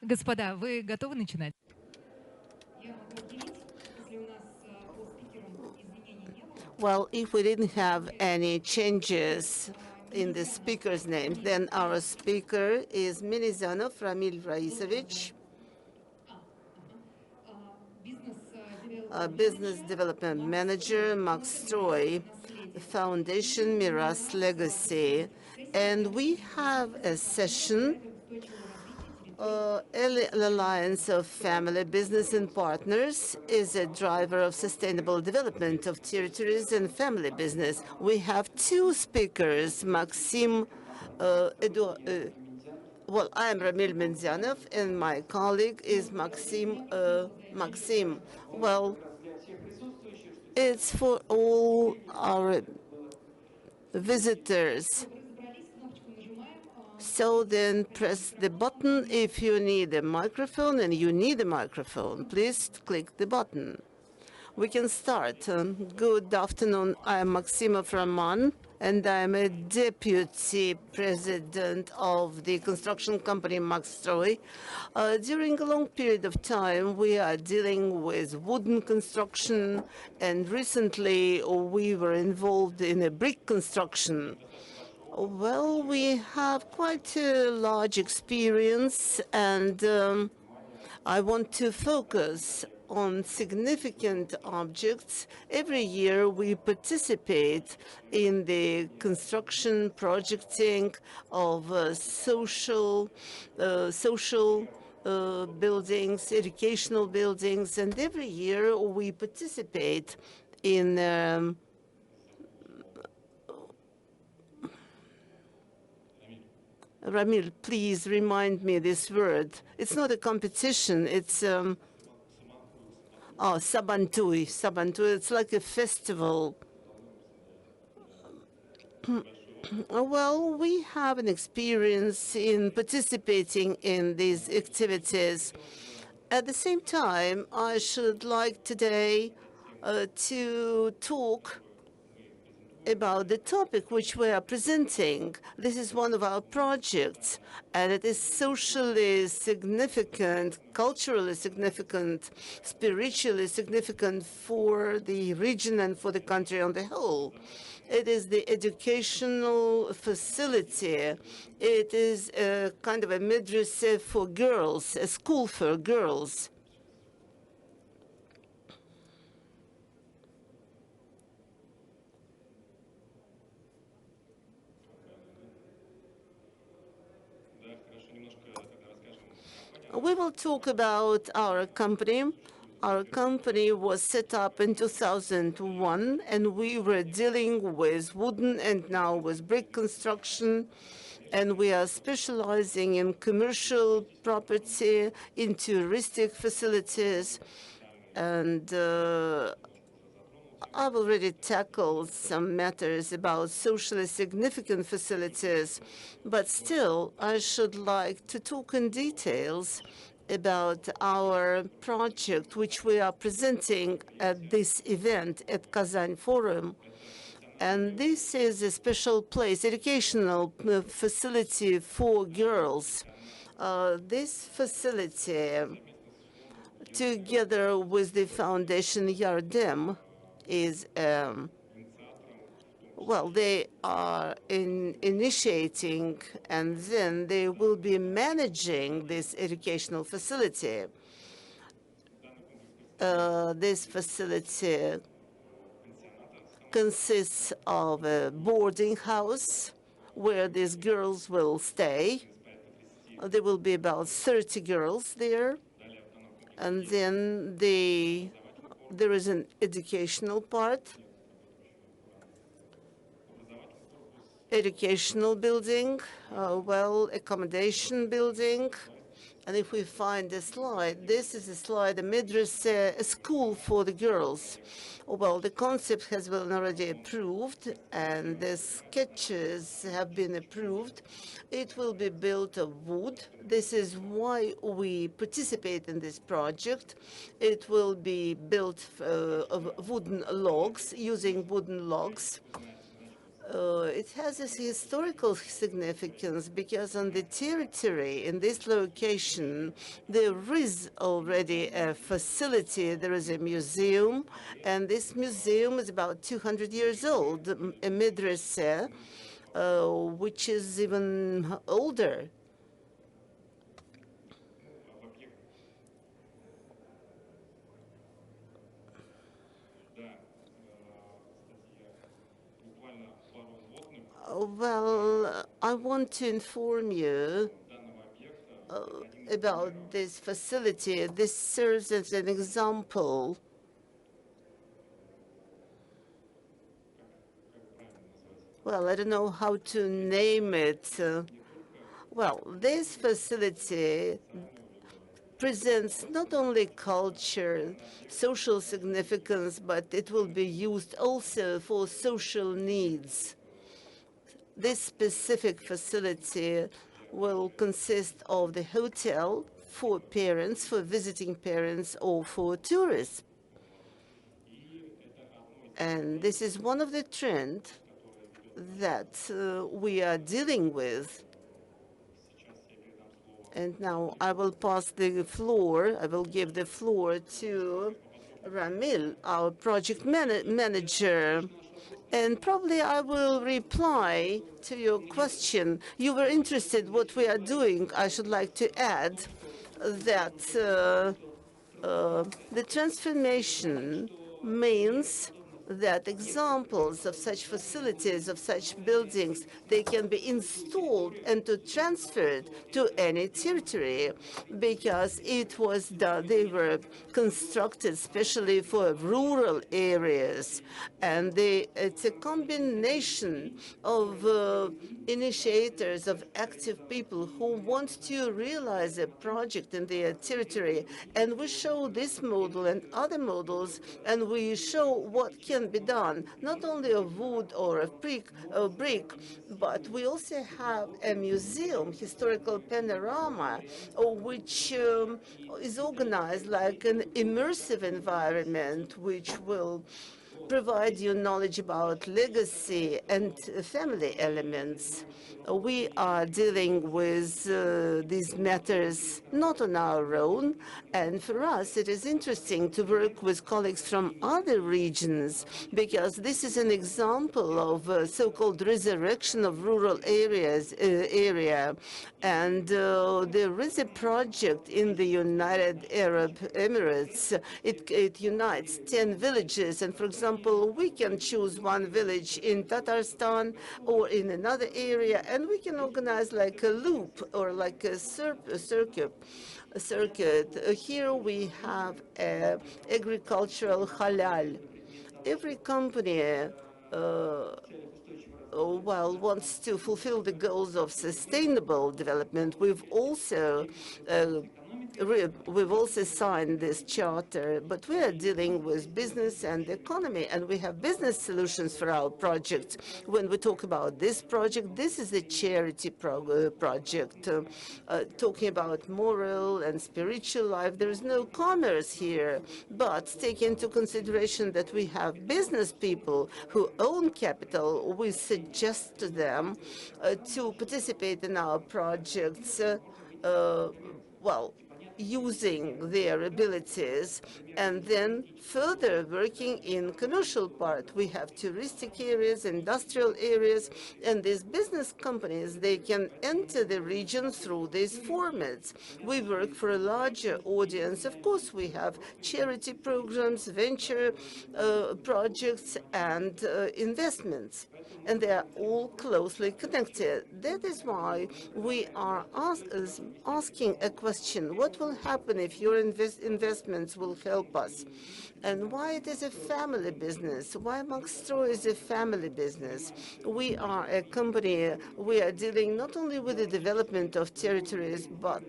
Господа, вы готовы начинать? Well, if we didn't have any changes in the speaker's name, then our speaker is Milizanov Ramil Raisovich, Business Development Manager, Max Troy, Foundation Miras Legacy. And we have a session, Alliance of Family, Business and Partners is a driver of sustainable development of territories and family business. We have two speakers, Maxim well, I am Ramil Menzianov, and my colleague is Maxim. Well, it's for all our visitors. So then press the button if you need a microphone, and you need a microphone. Please click the button. We can start. Good afternoon. I'm Maxima Framan, and I'm a deputy president of the construction company Max Troy. During a long period of time, we are dealing with wooden construction, and recently we were involved in a brick construction. Well, we have quite a large experience, and I want to focus on significant objects. Every year we participate in the construction projecting of social buildings, educational buildings, and every year we participate in Ramil, please remind me this word. It's not a competition. It's Sabantui. Sabantui. It's like a festival. Well, we have an experience in participating in these activities. At the same time, I should like today to talk about the topic which we are presenting. This is one of our projects, and it is socially significant, culturally significant, spiritually significant for the region and for the country on the whole. It is the educational facility. It is a kind of a madrasa for girls, a school for girls. We will talk about our company. Our company was set up in 2001, and we were dealing with wooden and now with brick construction. And we are specializing in commercial property, in touristic facilities, and I've already tackled some matters about socially significant facilities, but still, I should like to talk in details about our project, which we are presenting at this event at Kazan Forum. And this is a special place, educational facility for girls. This facility, together with the Foundation Yardem, is well, they are initiating, and then they will be managing this educational facility. This facility consists of a boarding house where these girls will stay. There will be about 30 girls there, and then there is an educational part, educational building, well, accommodation building. And if we find a slide, this is a slide, a madrasa, a school for the girls. Well, the concept has been already approved, and the sketches have been approved. It will be built of wood. This is why we participate in this project. It will be built of wooden logs, using wooden logs. It has a historical significance because on the territory, in this location, there is already a facility. There is a museum, and this museum is about 200 years old, a madrasa, which is even older. Well, I want to inform you about this facility. This serves as an example. Well, I don't know how to name it. Well, this facility presents not only culture, social significance, but it will be used also for social needs. This specific facility will consist of the hotel for parents, for visiting parents, or for tourists. And this is one of the trends that we are dealing with. And now I will pass the floor, I will give the floor to Ramil, our project manager. And probably I will reply to your question. You were interested what we are doing. I should like to add that the transformation means that examples of such facilities, of such buildings, they can be installed and transferred to any territory because it was done, they were constructed especially for rural areas. And it's a combination of initiators, of active people who want to realize a project in their territory. And we show this model and other models, and we show what can be done, not only of wood or of brick, but we also have a museum, historical panorama, which is organized like an immersive environment, which will provide you knowledge about legacy and family elements. We are dealing with these matters not on our own, and for us it is interesting to work with colleagues from other regions because this is an example of so-called resurrection of rural area. And there is a project in the United Arab Emirates. It unites 10 villages, and for example, we can choose one village in Tatarstan or in another area, and we can organize like a loop or like a circuit. Here we have agricultural halal. Every company wants to fulfill the goals of sustainable development. We've also signed this charter, but we are dealing with business and economy, and we have business solutions for our project. When we talk about this project, this is a charity project, talking about moral and spiritual life. There is no commerce here, but take into consideration that we have business people who own capital. We suggest to them to participate in our projects, using their abilities and then further working in commercial part. We have touristic areas, industrial areas, and these business companies, they can enter the region through these formats. We work for a larger audience. Of course, we have charity programs, venture projects, and investments, and they are all closely connected. That is why we are asking a question: what will happen if your investments will help us? And why it is a family business? Why Maxstro is a family business? We are a company, we are dealing not only with the development of territories, but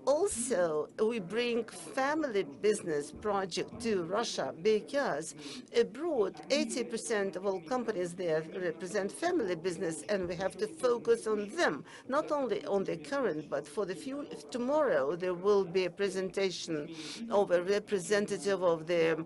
Also, we bring family business project to Russia because abroad, 80% of all companies there represent family business, and we have to focus on them, not only on the current, but for the future. Tomorrow, there will be a presentation of a representative of the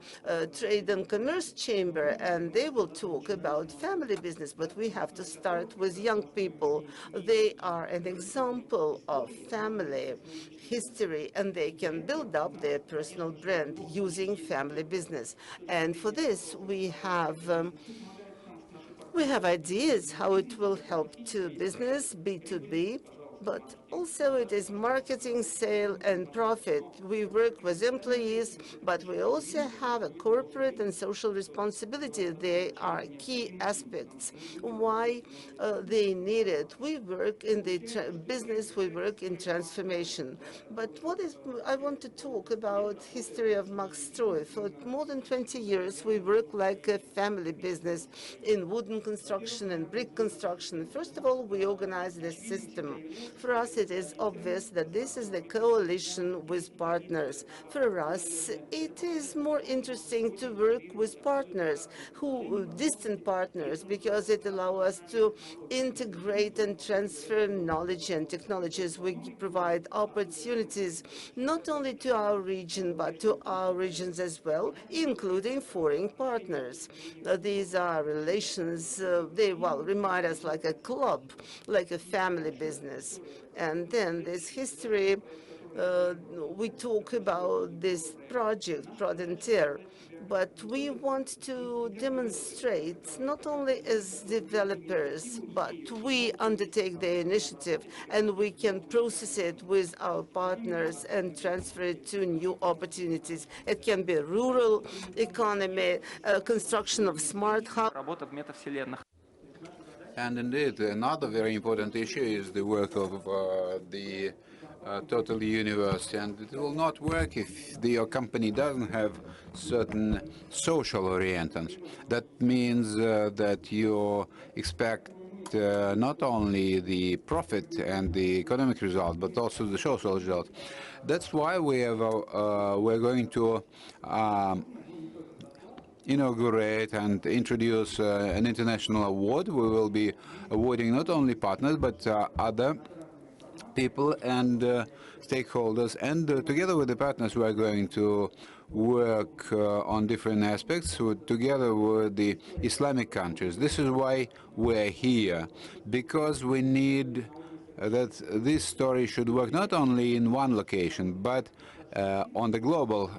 Trade and Commerce Chamber, and they will talk about family business, but we have to start with young people. They are an example of family history, and they can build up their personal brand using family business. And for this, we have ideas how it will help to business, B2B, but also it is marketing, sale, and profit. We work with employees, but we also have a corporate and social responsibility. They are key aspects why they need it. We work in the business, we work in transformation. But I want to talk about history of Max Stroy. For more than 20 years, we work like a family business in wooden construction and brick construction. First of all, we organize the system. For us, it is obvious that this is the coalition with partners. For us, it is more interesting to work with partners, distant partners, because it allows us to integrate and transfer knowledge and technologies. We provide opportunities not only to our region, but to our regions as well, including foreign partners. These are relations, they remind us like a club, like a family business. And then this history, we talk about this project, Prodenter, but we want to demonstrate not only as developers, but we undertake the initiative and we can process it with our partners and transfer it to new opportunities. It can be rural economy, construction of smart hubs. And indeed, another very important issue is the work of the Total Universe, and it will not work if your company doesn't have certain social orientations. That means that you expect not only the profit and the economic result, but also the social result. That's why we're going to inaugurate and introduce an international award. We will be awarding not only partners, but other people and stakeholders. And together with the partners, we are going to work on different aspects together with the Islamic countries. This is why we're here, because we need that this story should work not only in one location, but on the global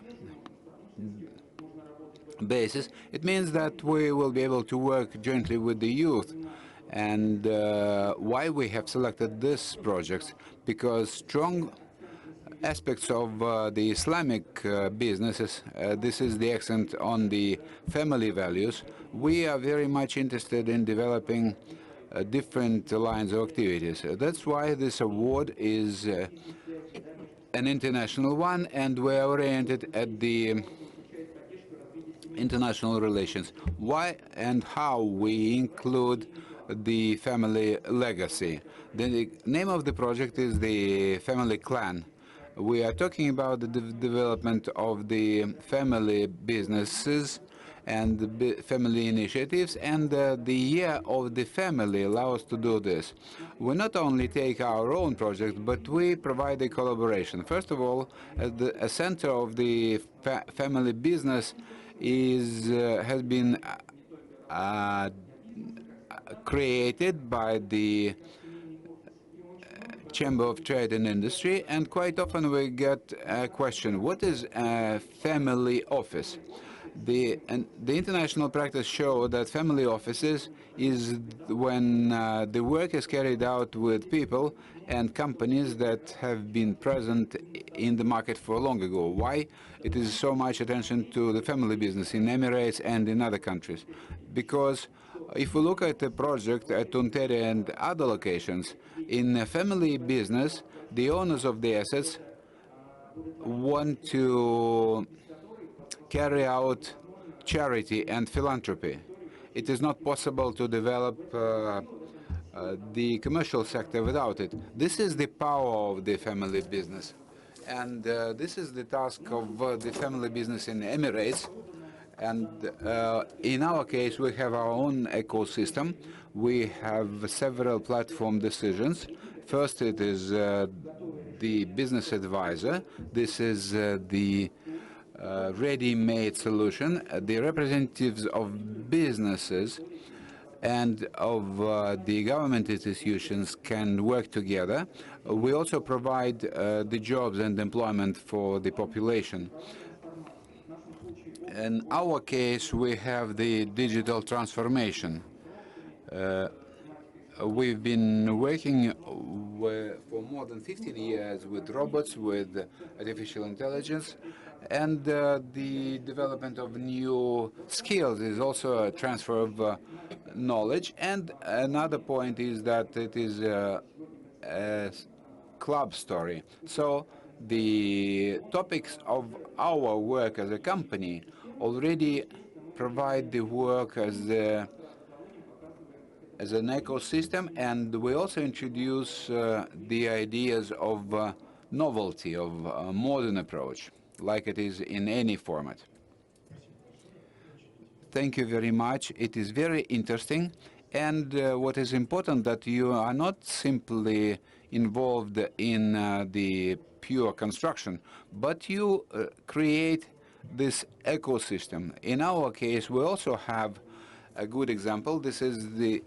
basis. It means that we will be able to work jointly with the youth. And why we have selected this project? Because strong aspects of the Islamic businesses, this is the accent on the family values. We are very much interested in developing different lines of activities. That's why this award is an international one, and we're oriented at the international relations. Why and how we include the family legacy? The name of the project is the Family Clan. We are talking about the development of the family businesses and the family initiatives, and the year of the family allows us to do this. We not only take our own project, but we provide a collaboration. First of all, at the center of the family business has been created by the Chamber of Trade and Industry, and quite often we get a question: what is a family office? The international practice show that family offices is when the work is carried out with people and companies that have been present in the market for long ago. Why it is so much attention to the family business in Emirates and in other countries? Because if we look at the project at Tunteri and other locations, in a family business, the owners of the assets want to carry out charity and philanthropy. It is not possible to develop the commercial sector without it. This is the power of the family business. And this is the task of the family business in Emirates. And in our case, we have our own ecosystem. We have several platform decisions. First, it is the business advisor. This is the ready-made solution. The representatives of businesses and of the government institutions can work together. We also provide the jobs and employment for the population. In our case, we have the digital transformation. We've been working for more than 15 years with robots, with artificial intelligence, and the development of new skills is also a transfer of knowledge. And another point is that it is a club story. So the topics of our work as a company already provide the work as an ecosystem, and we also introduce the ideas of novelty, of a modern approach, like it is in any format. Thank you very much. It is very interesting. And what is important that you are not simply involved in the pure construction, but you create this ecosystem. In our case, we also have a good example. This is the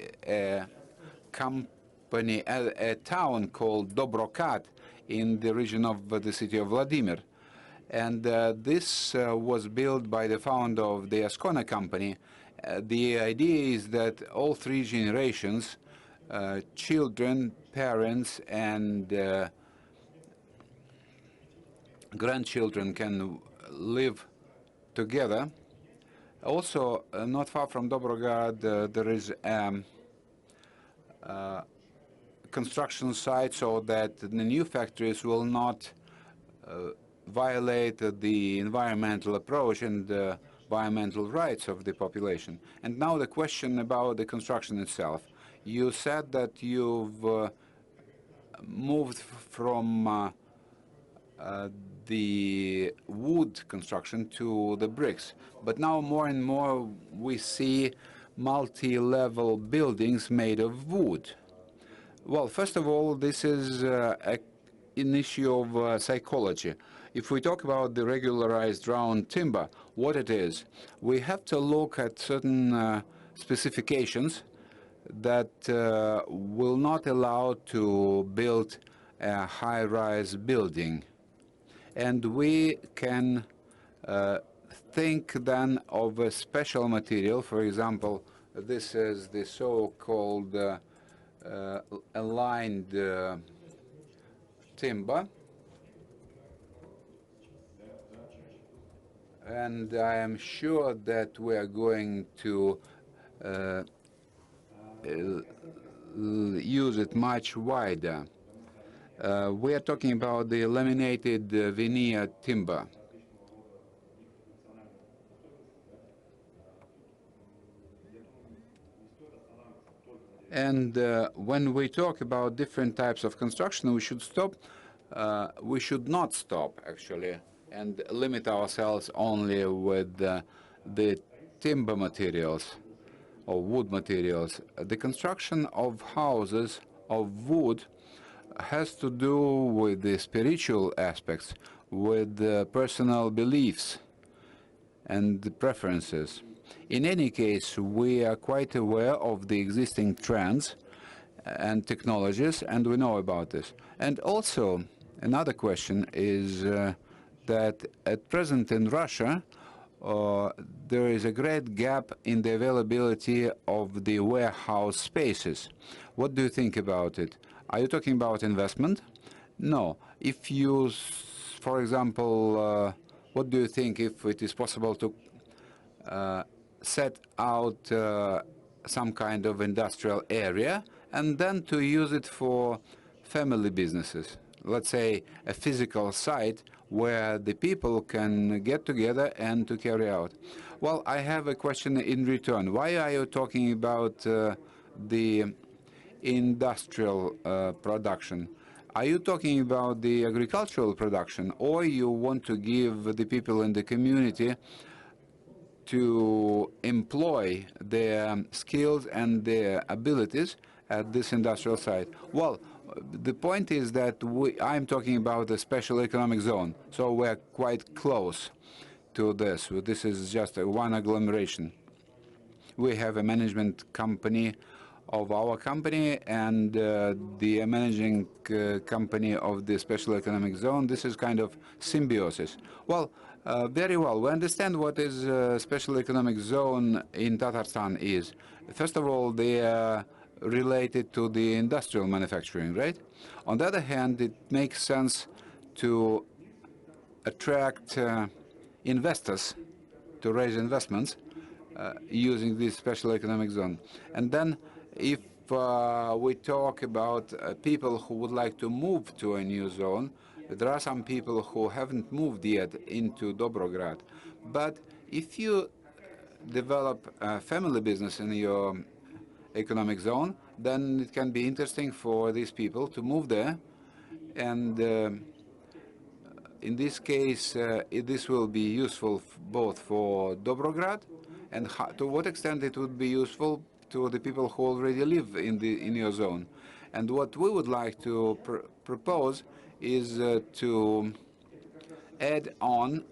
company, a town called Dobrokad in the region of the city of Vladimir. And this was built by the founder of the Ascona company. The idea is that all three generations, children, parents, and grandchildren can live together. Also, not far from Dobrogad, there is a construction site so that the new factories will not violate the environmental approach and environmental rights of the population. And now the question about the construction itself. You said that you've moved from the wood construction to the bricks. But now more and more we see multi-level buildings made of wood. Well, first of all, this is an issue of psychology. If we talk about the regularized round timber, what it is, we have to look at certain specifications that will not allow to build a high-rise building. And we can think then of a special material. For example, this is the so-called aligned timber. And I am sure that we are going to use it much wider. We are talking about the laminated veneer timber. And when we talk about different types of construction, we should stop. We should not stop, actually, and limit ourselves only with the timber materials or wood materials. The construction of houses of wood has to do with the spiritual aspects, with the personal beliefs and the preferences. In any case, we are quite aware of the existing trends and technologies, and we know about this. And also, another question is that at present in Russia, there is a great gap in the availability of the warehouse spaces. What do you think about it? Are you talking about investment? No. If you, for example, what do you think if it is possible to set out some kind of industrial area and then to use it for family businesses? Let's say a physical site where the people can get together and to carry out. Well, I have a question in return. Why are you talking about the industrial production? Are you talking about the agricultural production, or you want to give the people in the community to employ their skills and their abilities at this industrial site? Well, the point is that I'm talking about a special economic zone, so we're quite close to this. This is just one agglomeration. We have a management company of our company and the managing company of the special economic zone. This is kind of symbiosis. Well, very well. We understand what is special economic zone in Tatarstan is. First of all, they are related to the industrial manufacturing, right? On the other hand, it makes sense to attract investors, to raise investments using this special economic zone. And then if we talk about people who would like to move to a new zone, there are some people who haven't moved yet into Dobrograd. But if you develop a family business in your economic zone, then it can be interesting for these people to move there. And in this case, this will be useful both for Dobrograd, and to what extent it would be useful to the people who already live in your zone. And what we would like to propose is to add on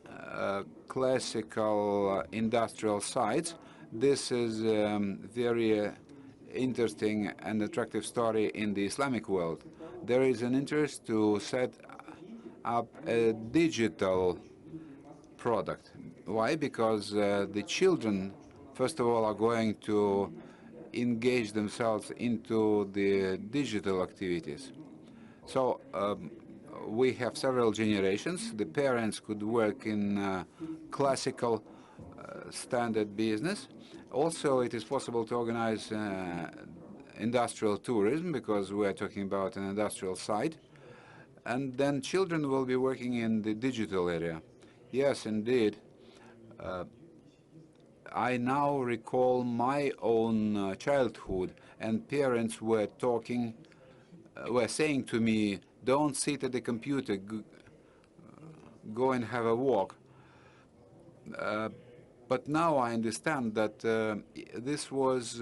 classical industrial sites. This is very interesting and attractive story in the Islamic world. There is an interest to set up a digital product. Why? Because the children, first of all, are going to engage themselves into the digital activities. So we have several generations. The parents could work in classical standard business. Also, it is possible to organize industrial tourism, because we are talking about an industrial site. And then children will be working in the digital area. Yes, indeed. I now recall my own childhood, and parents were talking, were saying to me, "Don't sit at the computer, go and have a walk." But now I understand that this was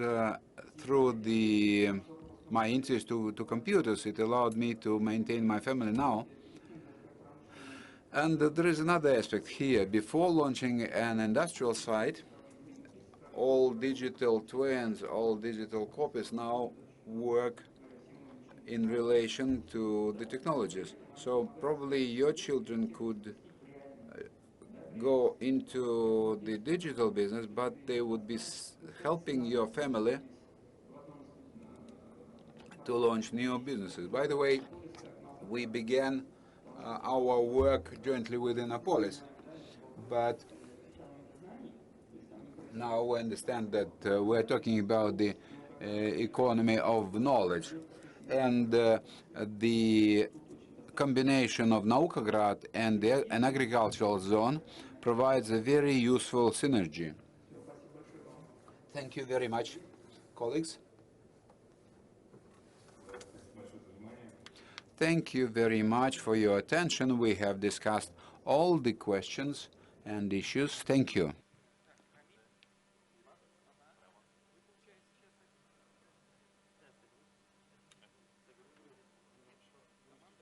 through my interest to computers. It allowed me to maintain my family now. And there is another aspect here. Before launching an industrial site, all digital twins, all digital copies now work in relation to the technologies. So probably your children could go into the digital business, but they would be helping your family to launch new businesses. By the way, we began our work jointly with Innopolis, but now we understand that we're talking about the economy of knowledge, and the combination of Naukograd and an agricultural zone provides a very useful synergy. Thank you very much, colleagues. Thank you very much for your attention. We have discussed all the questions and issues. Thank you.